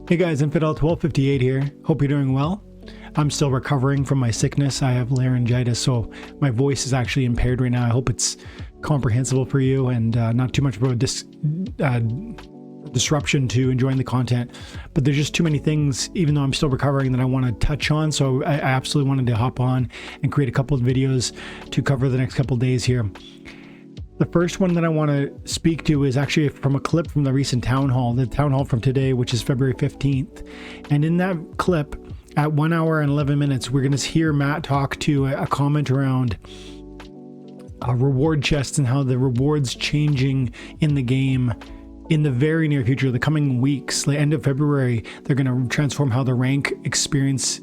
Hey guys, Infidel1258 here. Hope you're doing well. I'm still recovering from my sickness. I have laryngitis, so my voice is actually impaired right now. I hope it's comprehensible for you and not too much of a disruption to enjoying the content. But there's just too many things, even though I'm still recovering, that I want to touch on. So I absolutely wanted to hop on and create a couple of videos to cover the next couple of days here. The first one that I want to speak to is actually from a clip from the recent town hall, the town hall from today, which is February 15th. And in that clip, at 1 hour and 11 minutes, we're going to hear Matt talk to a comment around reward chests and how the rewards changing in the game in the very near future, the coming weeks, the end of February, they're going to transform how the rank experience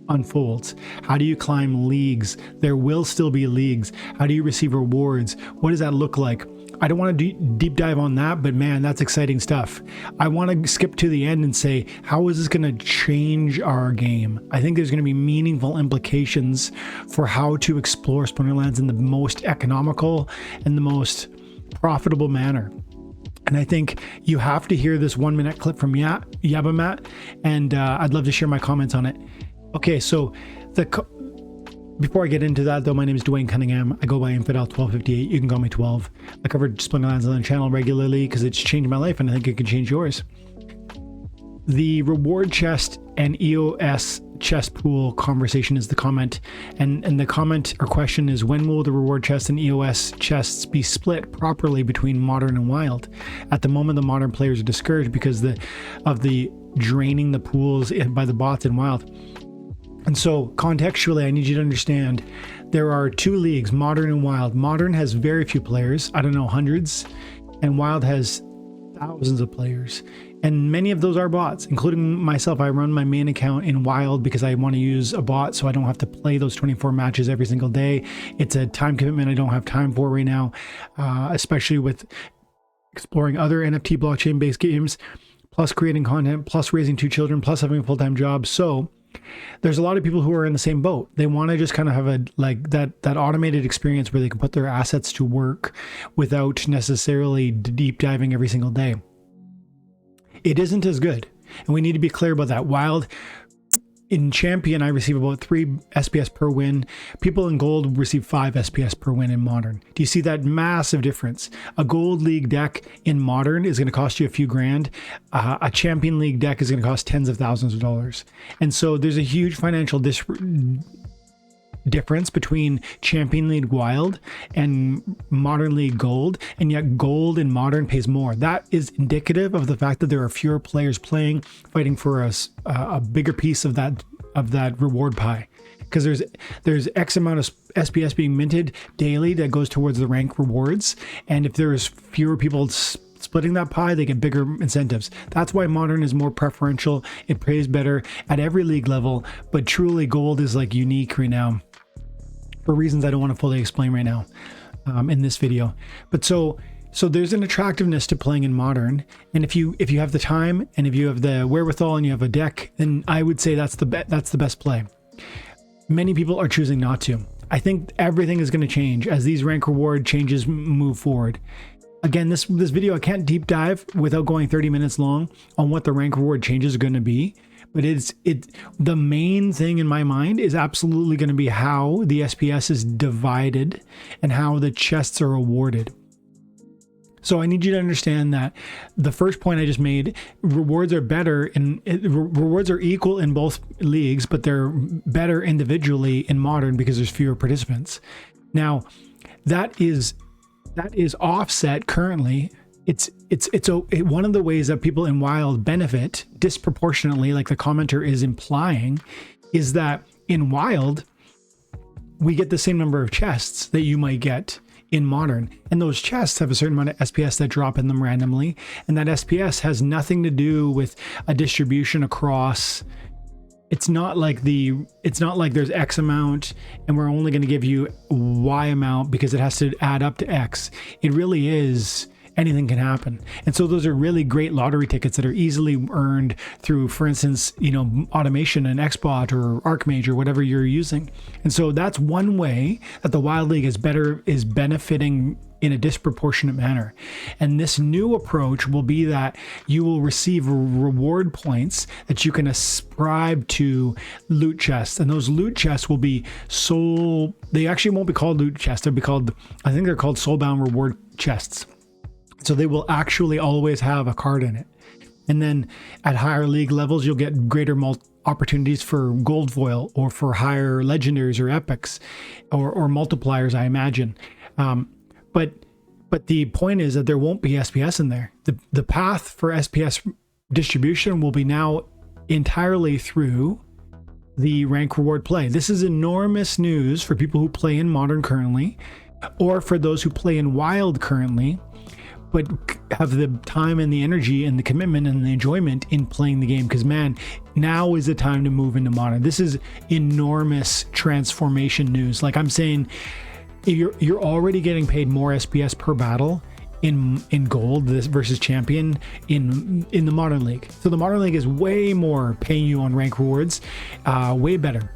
unfolds. How do you climb leagues? There will still be leagues. How do you receive rewards? What does that look like? I don't want to deep dive on that, but man, that's exciting stuff. I want to skip to the end and say, how is this going to change our game? I think there's going to be meaningful implications for how to explore Splinterlands in the most economical and the most profitable manner. And I think you have to hear this 1 minute clip from Yabba Matt, and I'd love to share my comments on it. Okay, so before I get into that though, my name is Dwayne Cunningham. I go by Infidel1258. You can call me 12. I cover Splinterlands on the channel regularly because it's changed my life and I think it could change yours. The reward chest and EOS chest pool conversation is the comment, and the comment or question is, when will the reward chest and EOS chests be split properly between modern and wild? At the moment, the modern players are discouraged because of the draining the pools by the bots in wild. And so contextually, I need you to understand there are two leagues, modern and wild. Modern has very few players, I don't know, hundreds, and wild has thousands of players. And many of those are bots, including myself. I run my main account in wild because I want to use a bot so I don't have to play those 24 matches every single day. It's a time commitment I don't have time for right now, especially with exploring other NFT blockchain-based games, plus creating content, plus raising 2 children, plus having a full-time job. So there's a lot of people who are in the same boat. They want to just kind of have that automated experience where they can put their assets to work without necessarily deep diving every single day. It isn't as good, and we need to be clear about that. Wild, in Champion, I receive about 3 SPS per win. People in Gold receive 5 SPS per win in Modern. Do you see that massive difference? A Gold League deck in Modern is going to cost you a few grand. A Champion League deck is going to cost tens of thousands of dollars. And so there's a huge financial difference between Champion League Wild and Modern League Gold, and yet Gold in Modern pays more. That is indicative of the fact that there are fewer players playing, fighting for a bigger piece of that reward pie, because there's X amount of SPS being minted daily that goes towards the rank rewards, and if there's fewer people splitting that pie, they get bigger incentives. That's why Modern is more preferential. It pays better at every league level, but truly Gold is like unique right now, for reasons I don't want to fully explain right now in this video. But so there's an attractiveness to playing in Modern, and if you have the time and if you have the wherewithal and you have a deck, then I would say that's the best play. Many people are choosing not to. I think everything is going to change as these rank reward changes move forward. Again, this video, I can't deep dive without going 30 minutes long on what the rank reward changes are going to be. But the main thing in my mind is absolutely going to be how the SPS is divided and how the chests are awarded. So I need you to understand that the first point I just made, rewards are better and rewards are equal in both leagues, but they're better individually in Modern because there's fewer participants. Now, that is offset currently. It's one of the ways that people in Wild benefit disproportionately, like the commenter is implying, is that in Wild, we get the same number of chests that you might get in Modern. And those chests have a certain amount of SPS that drop in them randomly. And that SPS has nothing to do with a distribution across. It's not like there's X amount and we're only going to give you Y amount because it has to add up to X. It really is anything can happen. And so those are really great lottery tickets that are easily earned through, for instance, automation and Xbot or Archmage or whatever you're using. And so that's one way that the Wild League is benefiting in a disproportionate manner. And this new approach will be that you will receive reward points that you can ascribe to loot chests. And those loot chests will be they actually won't be called loot chests. They'll be called, I think they're called soulbound reward chests. So they will actually always have a card in it. And then at higher league levels, you'll get greater opportunities for gold foil or for higher legendaries or epics or multipliers, I imagine. But the point is that there won't be SPS in there. The path for SPS distribution will be now entirely through the rank reward play. This is enormous news for people who play in Modern currently, or for those who play in Wild currently, but have the time and the energy and the commitment and the enjoyment in playing the game. Because man, now is the time to move into Modern. This is enormous transformation news. Like I'm saying, you're already getting paid more SPS per battle in gold versus champion in the Modern League. So the Modern League is way more paying you on rank rewards, way better.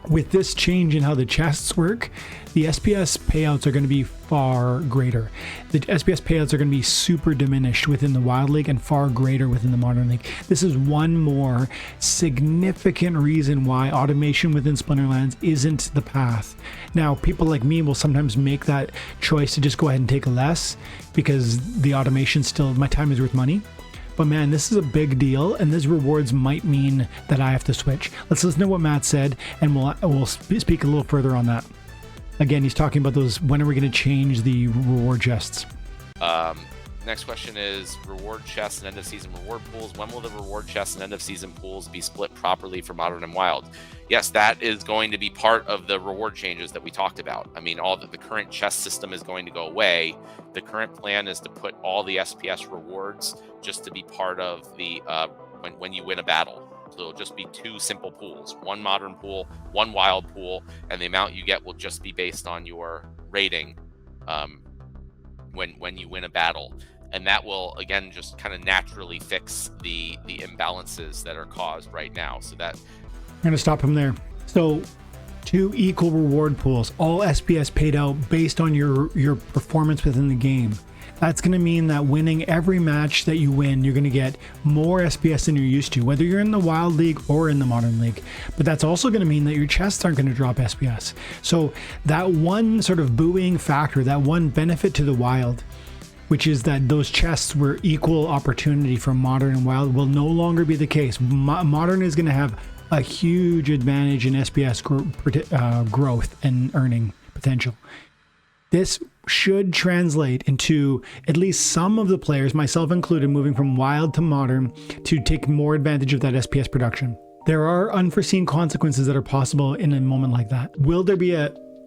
With this change in how the chests work, the SPS payouts are going to be far greater. The SPS payouts are going to be super diminished within the Wild League and far greater within the Modern League. This is one more significant reason why automation within Splinterlands isn't the path. Now, people like me will sometimes make that choice to just go ahead and take less because the automation still, my time is worth money. But man, this is a big deal, and these rewards might mean that I have to switch. Let's listen to what Matt said, and we'll speak a little further on that. Again, he's talking about those, when are we going to change the reward chests? Next question is reward chests and end of season reward pools. When will the reward chests and end of season pools be split properly for Modern and Wild? Yes, that is going to be part of the reward changes that we talked about. I mean, all the current chest system is going to go away. The current plan is to put all the SPS rewards just to be part of the when you win a battle. So it'll just be two simple pools, one Modern pool, one Wild pool, and the amount you get will just be based on your rating when you win a battle. And that will, again, just kind of naturally fix the imbalances that are caused right now. So that I'm going to stop him there. So 2 equal reward pools, all SPS paid out based on your performance within the game. That's going to mean that winning every match that you win, you're going to get more SPS than you're used to, whether you're in the Wild League or in the Modern League. But that's also going to mean that your chests aren't going to drop SPS. So that one sort of buoying factor, that one benefit to the Wild, which is that those chests were equal opportunity for Modern and Wild, will no longer be the case. Modern is going to have a huge advantage in SPS growth and earning potential. This should translate into at least some of the players, myself included, moving from Wild to Modern to take more advantage of that SPS production. There are unforeseen consequences that are possible in a moment like that. Will there be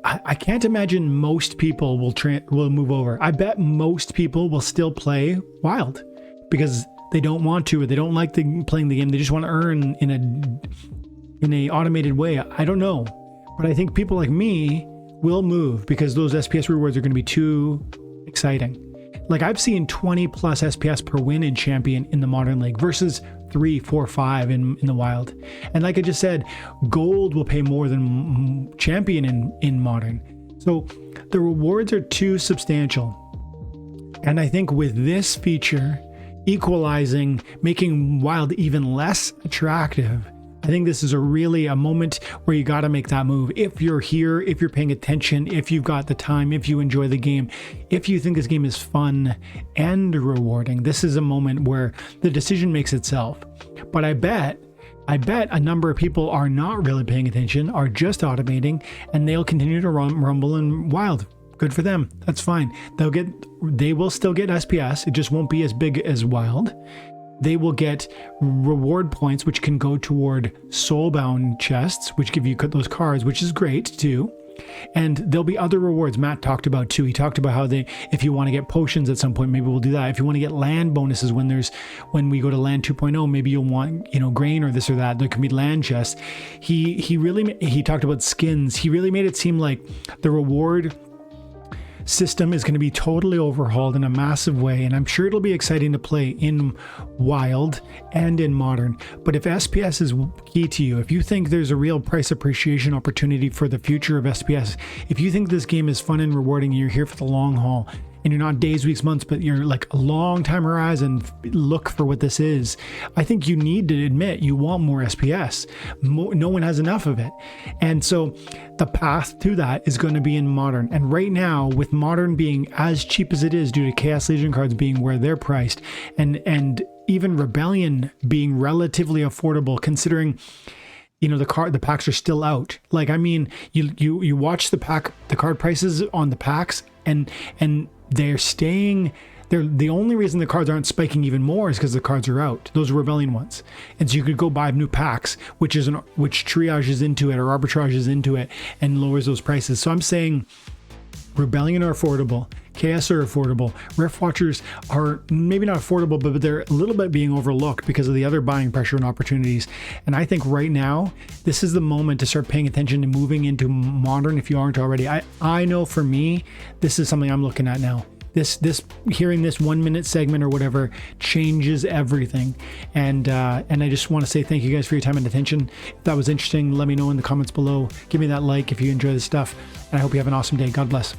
I can't imagine most people will move over. I bet most people will still play Wild because they don't want to, or they don't like playing the game. They just want to earn in a automated way. I don't know, but I think people like me will move because those SPS rewards are going to be too exciting. Like I've seen 20 plus SPS per win in Champion in the Modern League versus 3, 4, 5 in the Wild. And like I just said, Gold will pay more than Champion in Modern. So the rewards are too substantial. And I think with this feature equalizing, making Wild even less attractive, I think this is really a moment where you got to make that move. If you're here, if you're paying attention, if you've got the time, if you enjoy the game, if you think this game is fun and rewarding, this is a moment where the decision makes itself. But I bet a number of people are not really paying attention, are just automating, and they'll continue to rumble and Wild. Good for them. That's fine. They will still get SPS. It just won't be as big as Wild. They will get reward points, which can go toward soulbound chests, which give you those cards, which is great too. And there'll be other rewards Matt talked about too. He talked about how if you want to get potions at some point, maybe we'll do that. If you want to get land bonuses when we go to land 2.0, maybe you'll want, grain or this or that. There can be land chests. He talked about skins. He really made it seem like the reward system is going to be totally overhauled in a massive way, and I'm sure it'll be exciting to play in Wild and in Modern. But if SPS is key to you, if you think there's a real price appreciation opportunity for the future of SPS, if you think this game is fun and rewarding and you're here for the long haul, and you're not days, weeks, months, but you're like a long time horizon, look for what this is. I think you need to admit you want more SPS. No one has enough of it. And so the path to that is going to be in Modern. And right now, with Modern being as cheap as it is due to Chaos Legion cards being where they're priced, and even Rebellion being relatively affordable, considering the packs are still out. Like, I mean, you watch the card prices on the packs, and they're staying. The only reason the cards aren't spiking even more is because the cards are out. Those are Rebellion ones, and so you could go buy new packs, which triages into it or arbitrages into it and lowers those prices. So I'm saying Rebellion are affordable, Chaos are affordable, Rift Watchers are maybe not affordable, but they're a little bit being overlooked because of the other buying pressure and opportunities. And I think right now, this is the moment to start paying attention to moving into Modern if you aren't already. I know for me, this is something I'm looking at now. This hearing this 1 minute segment or whatever changes everything. And I just want to say thank you guys for your time and attention. If that was interesting, let me know in the comments below. Give me that like if you enjoy this stuff. And I hope you have an awesome day. God bless.